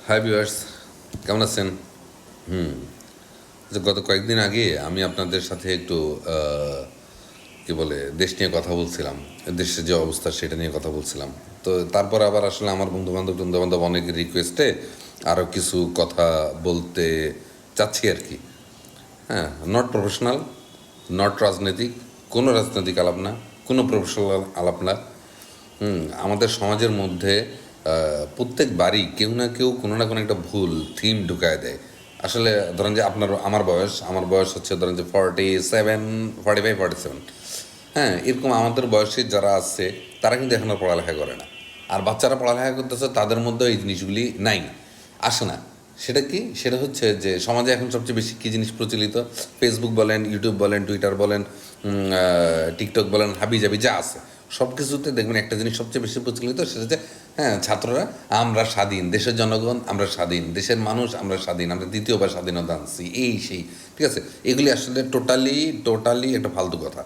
Hi viewers, কেমন আছেন? হুম যে গত কয়েকদিন আগে আমি আপনাদের সাথে একটু কি বলে দেশ নিয়ে কথা বলছিলাম। দেশের যে অবস্থা সেটা নিয়ে কথা বলছিলাম। তো তারপর আবার আসলে আমার বন্ধু বান্ধব অনেকের রিকোয়েস্টে আরও কিছু কথা বলতে চাচ্ছি আর কি। হ্যাঁ, নট প্রফেশনাল, নট রাজনৈতিক, কোনো রাজনৈতিক আলাপ না, কোনো প্রফেশনাল আলাপ না। আমাদের সমাজের মধ্যে প্রত্যেক বাড়ি কেউ না কেউ কোনো না কোনো একটা ভুল থিম ঢুকায় দেয়। আসলে ধরেন যে আমার বয়স হচ্ছে ধরেন যে 47, 45, 47। হ্যাঁ, এরকম আমাদের বয়সী যারা আছে তারা কিন্তু এখন আর পড়ালেখা করে না। আর বাচ্চারা পড়ালেখা করতেছে, তাদের মধ্যে এই জিনিসগুলি নাই, আসে না। সেটা কি? সেটা হচ্ছে যে সমাজে এখন সবচেয়ে বেশি কী জিনিস প্রচলিত? ফেসবুক বলেন, ইউটিউব বলেন, টুইটার বলেন, টিকটক বলেন, হাবিজাবি যা আছে সব কিছুতে দেখবেন একটা জিনিস সবচেয়ে বেশি প্রচলিত, সেটা হচ্ছে হ্যাঁ, ছাত্ররা আমরা স্বাধীন, দেশের জনগণ আমরা স্বাধীন, দেশের মানুষ আমরা স্বাধীন, আমরা দ্বিতীয়বার স্বাধীনতা আনছি, এই সেই। ঠিক আছে, এগুলি আসলে টোটালি টোটালি একটা ফালতু কথা।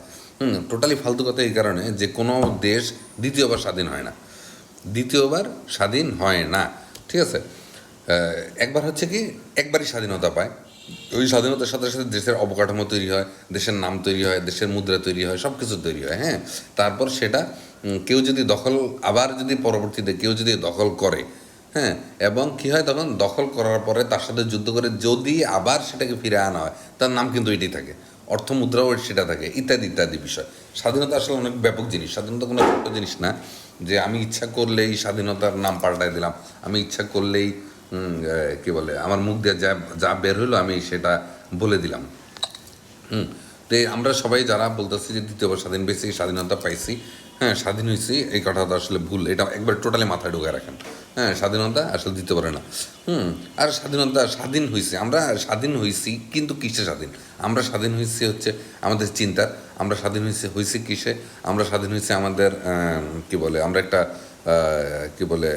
টোটালি ফালতু কথা এই কারণে যে কোনো দেশ দ্বিতীয়বার স্বাধীন হয় না, দ্বিতীয়বার স্বাধীন হয় না। ঠিক আছে, একবার হচ্ছে কি, একবারই স্বাধীনতা পায়। ওই স্বাধীনতার সাথে সাথে দেশের অবকাঠামো তৈরি হয়, দেশের নাম তৈরি হয়, দেশের মুদ্রা তৈরি হয়, সব কিছু তৈরি হয়। হ্যাঁ, তারপর সেটা কেউ যদি আবার যদি পরবর্তীতে কেউ যদি দখল করে, হ্যাঁ, এবং কী হয় তখন দখল করার পরে তার সাথে যুদ্ধ করে যদি আবার সেটাকে ফিরে আনা হয়, তার নাম কিন্তু এটি থাকে, অর্থ মুদ্রাও সেটা থাকে, ইত্যাদি ইত্যাদি বিষয়। স্বাধীনতা আসলে অনেক ব্যাপক জিনিস, স্বাধীনতা কোনো ছোট্ট জিনিস না যে আমি ইচ্ছা করলেই স্বাধীনতার নাম পাল্টাই দিলাম, আমি ইচ্ছা করলেই কি বলে আমার মুখ দিয়ে যা যা বের হইলো আমি সেটা বলে দিলাম। হুম তো আমরা সবাই যারা বলতেছি যে দ্বিতীয়বার স্বাধীন পেয়েছি, স্বাধীনতা পাইছি, হ্যাঁ স্বাধীন হয়েছি, এই কথাটা আসলে ভুল, এটা একবার টোটালি মাথায় ঢুকে রাখেন। হ্যাঁ, স্বাধীনতা আসলে দ্বিতীয়বারে না। আর স্বাধীন হয়েছি, আমরা স্বাধীন হয়েছি কিন্তু কিসে স্বাধীন? আমরা স্বাধীন হয়েছি হচ্ছে আমাদের চিন্তার। আমরা স্বাধীন হয়েছি কিসে? আমরা স্বাধীন হয়েছি আমাদের কি বলে, আমরা একটা কি বলে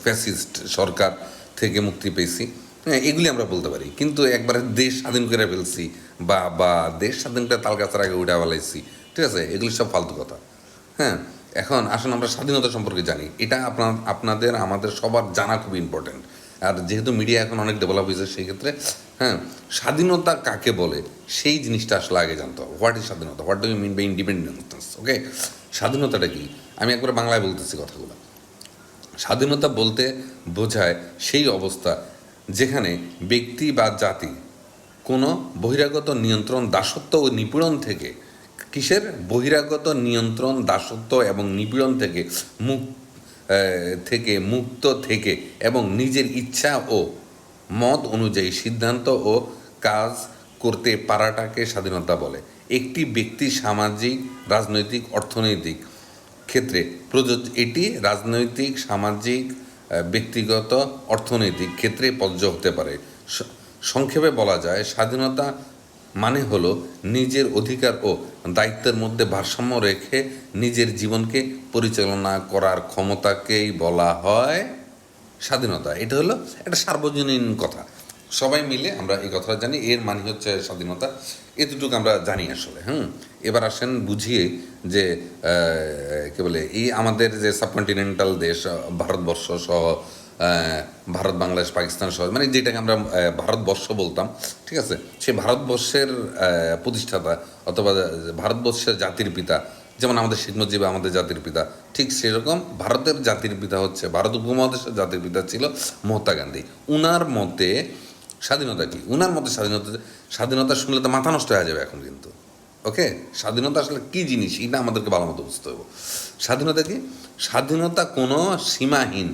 ফ্যাসিস্ট সরকার থেকে মুক্তি পেয়েছি। হ্যাঁ, এগুলি আমরা বলতে পারি, কিন্তু একবারে দেশ স্বাধীন করে ফেলছি বা বা দেশ স্বাধীন করে তাল গাছের আগে উঠে ফেলাইছি, ঠিক আছে, এগুলি সব ফালতু কথা। হ্যাঁ, এখন আসুন আমরা স্বাধীনতা সম্পর্কে জানি, এটা আপনাদের আমাদের সবার জানা খুব ইম্পর্টেন্ট। আর যেহেতু মিডিয়া এখন অনেক ডেভেলপ হয়েছে সেই ক্ষেত্রে হ্যাঁ, স্বাধীনতা কাকে বলে সেই জিনিসটা আসলে আগে জানতে হবে। হোয়াট ইজ স্বাধীনতা, what do you mean by independence? Okay, স্বাধীনতাটা কি? আমি একবার বাংলায় বলতেছি কথাগুলো। স্বাধীনতা বলতে বোঝায় সেই অবস্থা যেখানে ব্যক্তি বা জাতি কোনো বহিরাগত নিয়ন্ত্রণ, দাসত্ব ও নিপীড়ন থেকে, কিসের বহিরাগত নিয়ন্ত্রণ, দাসত্ব এবং নিপীড়ন থেকে মুক মুক্ত থেকে এবং নিজের ইচ্ছা ও মত অনুযায়ী সিদ্ধান্ত ও কাজ করতে পারাটাকে স্বাধীনতা বলে। একটি ব্যক্তি সামাজিক, রাজনৈতিক, অর্থনৈতিক ক্ষেত্রে প্রযোজ্য, এটি রাজনৈতিক, সামাজিক, ব্যক্তিগত, অর্থনৈতিক ক্ষেত্রে প্রযোজ্য হতে পারে। সংক্ষেপে বলা যায় স্বাধীনতা মানে হলো নিজের অধিকার ও দায়িত্বের মধ্যে ভারসাম্য রেখে নিজের জীবনকে পরিচালনা করার ক্ষমতাকেই বলা হয় স্বাধীনতা। এটা হলো একটা সার্বজনীন কথা, সবাই মিলে আমরা এই কথাটা জানি, এর মানে হচ্ছে স্বাধীনতা। এতটুকু আমরা জানি আসলে। এবার আসেন বুঝিয়ে যে কী বলে, এই আমাদের যে সাবকন্টিনেন্টাল দেশ ভারতবর্ষ সহ ভারত, বাংলাদেশ, পাকিস্তান সহ, মানে যেটাকে আমরা ভারতবর্ষ বলতাম, ঠিক আছে, সে ভারতবর্ষের প্রতিষ্ঠাতা অথবা ভারতবর্ষের জাতির পিতা, যেমন আমাদের শেখ মুজিব আমাদের জাতির পিতা, ঠিক সেরকম ভারতের জাতির পিতা হচ্ছে, ভারত উপমহাদেশের জাতির পিতা ছিল মহাত্মা গান্ধী। উনার মতে স্বাধীনতা কি? উনার মতে স্বাধীনতা শুনলে তো মাথা নষ্ট হয়ে যাবে এখন কিন্তু। ওকে, স্বাধীনতা আসলে কী জিনিস এটা আমাদেরকে ভালো মতো বুঝতে হবে। স্বাধীনতা কি? স্বাধীনতা কোনো সীমাহীন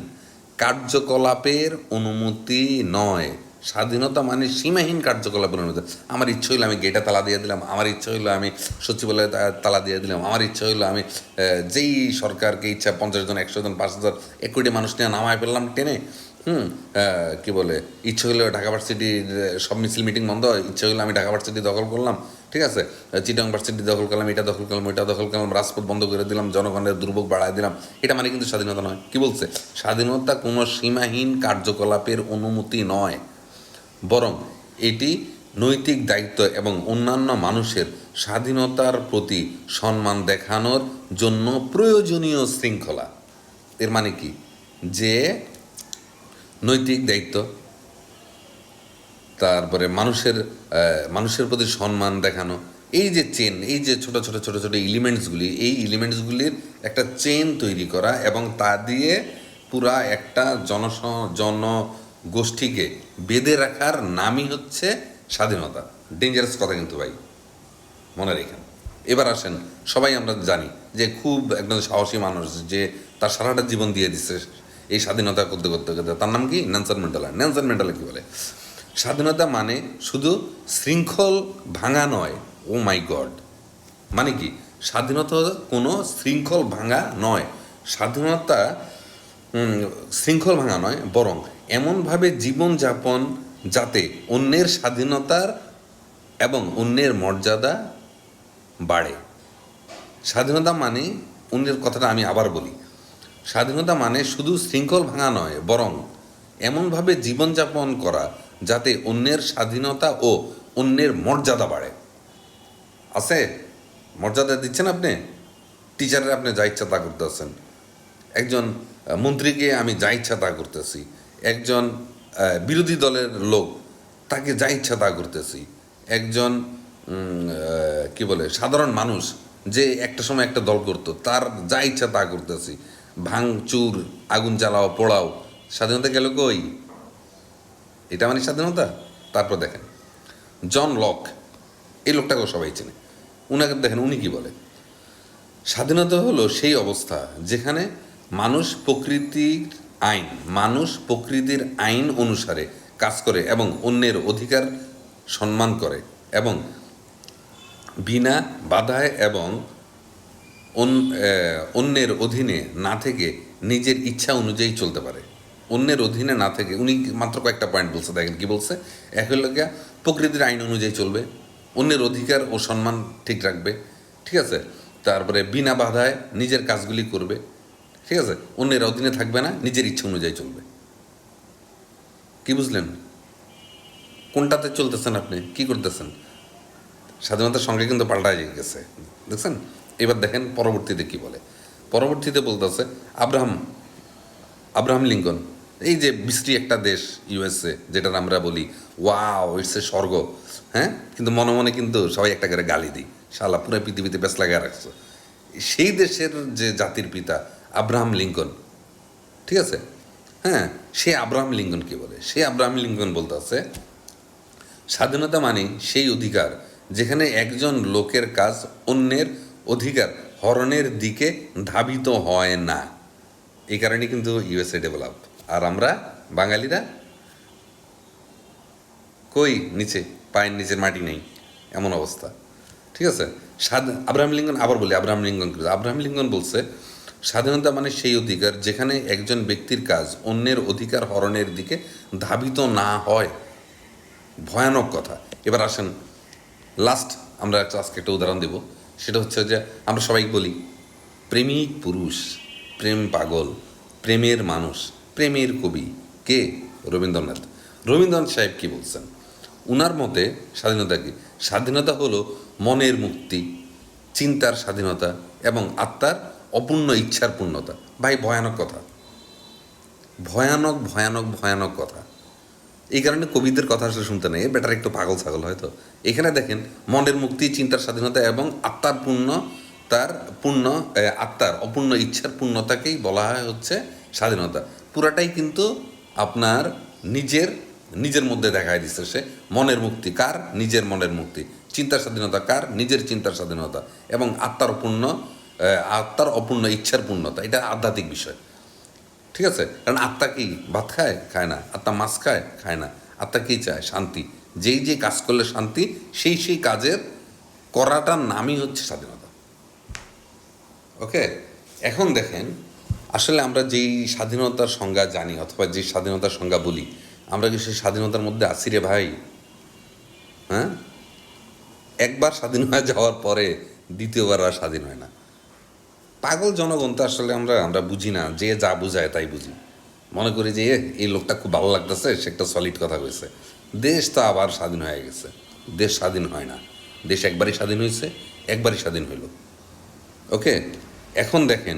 কার্যকলাপের অনুমতি নয়। স্বাধীনতা মানে সীমাহীন কার্যকলাপের অনুমতি। আমার ইচ্ছে হইলো আমি গেটে তালা দিয়ে দিলাম, আমার ইচ্ছে হইলো আমি সচিবালয়ে তালা দিয়ে দিলাম, আমার ইচ্ছে হইলো আমি যেই সরকারকে ইচ্ছা 50 জন, 100 জন, 5,000, 1 কোটি মানুষ নিয়ে নামায় ফেললাম টেনে। কি বলে, ইচ্ছে হইলো ঢাকা ভার্সিটির সব মিছিল মিটিং বন্ধ, ইচ্ছে হইলো আমি ঢাকা ভার্সিটি দখল করলাম, ঠিক আছে, চিটাং ভার্সিটি দখল করলাম, এটা দখল করলাম, ওইটা দখল করলাম, রাজপথ বন্ধ করে দিলাম, জনগণের দুর্ভোগ বাড়ায় দিলাম। এটা মানে কিন্তু স্বাধীনতা নয়। কি বলছে? স্বাধীনতা কোনো সীমাহীন কার্যকলাপের অনুমতি নয়, বরং এটি নৈতিক দায়িত্ব এবং অন্যান্য মানুষের স্বাধীনতার প্রতি সম্মান দেখানোর জন্য প্রয়োজনীয় শৃঙ্খলা। এর মানে কি? যে নৈতিক দায়িত্ব, তারপরে মানুষের প্রতি সম্মান দেখানো, এই যে চেন, এই যে ছোট ছোট ছোট ছোট এলিমেন্টসগুলি, এই এলিমেন্টসগুলির একটা চেন তৈরি করা এবং তা দিয়ে পুরা একটা জনগোষ্ঠীকে বেঁধে রাখার নামই হচ্ছে স্বাধীনতা। ডেঞ্জারাস কথা কিন্তু ভাই, মনে রেখেন। এবার আসেন, সবাই আমরা জানি যে খুব একজন সাহসী মানুষ যে তার সারাটা জীবন দিয়ে দিচ্ছে এই স্বাধীনতা করতে করতে করতে, তার নাম কি? Nelson Mandela. নেলসন ম্যান্ডেলা কি বলে? স্বাধীনতা মানে শুধু শৃঙ্খল ভাঙা নয়। ও মাই গড, মানে কি? স্বাধীনতা কোনো শৃঙ্খল ভাঙা নয়। স্বাধীনতা শৃঙ্খল ভাঙা নয়, বরং এমনভাবে জীবনযাপন যাতে অন্যের স্বাধীনতার এবং অন্যের মর্যাদা বাড়ে। স্বাধীনতা মানে, অন্যের কথাটা আমি আবার বলি, স্বাধীনতা মানে শুধু শৃঙ্খল ভাঙা নয়, বরং এমনভাবে জীবনযাপন করা যাতে অন্যের স্বাধীনতা ও অন্যের মর্যাদা বাড়ে। আছে? মর্যাদা দিচ্ছেন আপনি? টিচারের আপনি যা ইচ্ছা তা করতেছেন, একজন মন্ত্রীকে আমি যা ইচ্ছা তা করতেছি, একজন বিরোধী দলের লোক তাকে যা ইচ্ছা তা করতেছি, একজন কি বলে সাধারণ মানুষ যে একটা সময় একটা দল করতো তার যা ইচ্ছা তা করতেছি, ভাঙচুর, আগুন জ্বালাও, পোড়াও। স্বাধীনতা গেল কই? এটা মানে স্বাধীনতা? তারপর দেখেন জন লক, এই লোকটাকেও সবাই চেনে। উনাকে দেখেন উনি কি বলে, স্বাধীনতা হলো সেই অবস্থা যেখানে মানুষ প্রকৃতির আইন অনুসারে কাজ করে এবং অন্যের অধিকার সম্মান করে এবং বিনা বাধায় এবং অন্যের অধীনে না থেকে নিজের ইচ্ছা অনুযায়ী চলতে পারে। অন্যের অধীনে না থেকে, উনি মাত্র কয়েকটা পয়েন্ট বলছে, দেখেন কি বলছে। এক হলো গিয়া প্রকৃতির আইন অনুযায়ী চলবে, অন্যের অধিকার ও সম্মান ঠিক রাখবে, ঠিক আছে। তারপরে বিনা বাধায় নিজের কাজগুলি করবে, ঠিক আছে। অন্যের অধীনে থাকবে না, নিজের ইচ্ছা অনুযায়ী চলবে। কি বুঝলেন? কোনটাতে চলতেছেন আপনি? কি করতেছেন? স্বাধীনতার সঙ্গে কিন্তু পাল্টায় গেছে, দেখছেন? এবার দেখেন পরবর্তীতে কি বলে। পরবর্তীতে বলতেছে আব্রাহাম লিঙ্কন, এই যে বিশ্রী একটা দেশ ইউএসএ, যেটার আমরা বলি ওয়াও ইটস এ স্বর্গ, হ্যাঁ, কিন্তু মনে মনে কিন্তু সবাই একটা করে গালি দিই, শালা পুরো পৃথিবীতে বেশ লাগিয়ে রাখছে। সেই দেশের যে জাতির পিতা আব্রাহাম লিঙ্কন, ঠিক আছে, হ্যাঁ, সে আব্রাহাম লিঙ্কন কি বলে? সে আব্রাহাম লিঙ্কন বলতেছে, স্বাধীনতা মানে সেই অধিকার যেখানে একজন লোকের কাজ অন্যের অধিকার হরণের দিকে ধাবিত হয় না। এই কারণে কিন্তু ইউএসএ ডেভেলপ, আর আমরা বাঙালিরা কই? নিচে, পায়ের নিচের মাটি নেই, এমন অবস্থা, ঠিক আছে। আব্রাহাম লিঙ্কন, আবার বলি আব্রাহাম লিঙ্কন বলছে, স্বাধীনতা মানে সেই অধিকার যেখানে একজন ব্যক্তির কাজ অন্যের অধিকার হরণের দিকে ধাবিত না হয়। ভয়ানক কথা। এবার আসেন লাস্ট, আমরা আজকে একটা উদাহরণ দেব। সেটা হচ্ছে যে আমরা সবাই বলি প্রেমিক পুরুষ, প্রেম পাগল, প্রেমের মানুষ, প্রেমের কবি কে? রবীন্দ্রনাথ সাহেব কি বলছেন? উনার মতে স্বাধীনতা কি? স্বাধীনতা হলো মনের মুক্তি, চিন্তার স্বাধীনতা এবং আত্মার অপূর্ণ ইচ্ছার পূর্ণতা। ভাই ভয়ানক কথা, ভয়ানক ভয়ানক ভয়ানক কথা। এই কারণে কবিদের কথা আসলে শুনতে নেই, বেটার একটু পাগল ছাগল হয়তো। এখানে দেখেন মনের মুক্তি, চিন্তার স্বাধীনতা এবং আত্মার আত্মার অপূর্ণ ইচ্ছার পূর্ণতাকেই বলা হয় হচ্ছে স্বাধীনতা। পুরাটাই কিন্তু আপনার নিজের মধ্যে দেখায় দিচ্ছে সে। মনের মুক্তি কার? নিজের মনের মুক্তি। চিন্তার স্বাধীনতা কার? নিজের চিন্তার স্বাধীনতা এবং আত্মার অপূর্ণ ইচ্ছার পূর্ণতা। এটা আধ্যাত্মিক বিষয়, ঠিক আছে। কারণ আত্মা কি ভাত খায়? খায় না। আত্মা মাছ খায়? খায় না। আত্মা কী চায়? শান্তি। যেই কাজ করলে শান্তি, সেই কাজের করাটার নামই হচ্ছে স্বাধীনতা। ওকে, এখন দেখেন আসলে আমরা যেই স্বাধীনতার সংজ্ঞা জানি অথবা যে স্বাধীনতার সংজ্ঞা বলি, আমরা কি সেই স্বাধীনতার মধ্যে আছি রে ভাই? হ্যাঁ, একবার স্বাধীন হয়ে যাওয়ার পরে দ্বিতীয়বার আর স্বাধীন হয় না। পাগল জনগণ তো আসলে আমরা বুঝি না, যে যা বুঝায় তাই বুঝি। মনে করি যে এই লোকটা খুব ভালো লাগতেছে, সে একটা সলিড কথা কইছে। দেশ তো আবার স্বাধীন হয়ে গেছে। দেশ স্বাধীন হয় না, দেশ একবারই স্বাধীন হয়েছে, একবারই স্বাধীন হইল। ওকে, এখন দেখেন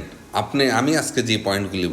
আমি আজকে যে পয়েন্টগুলি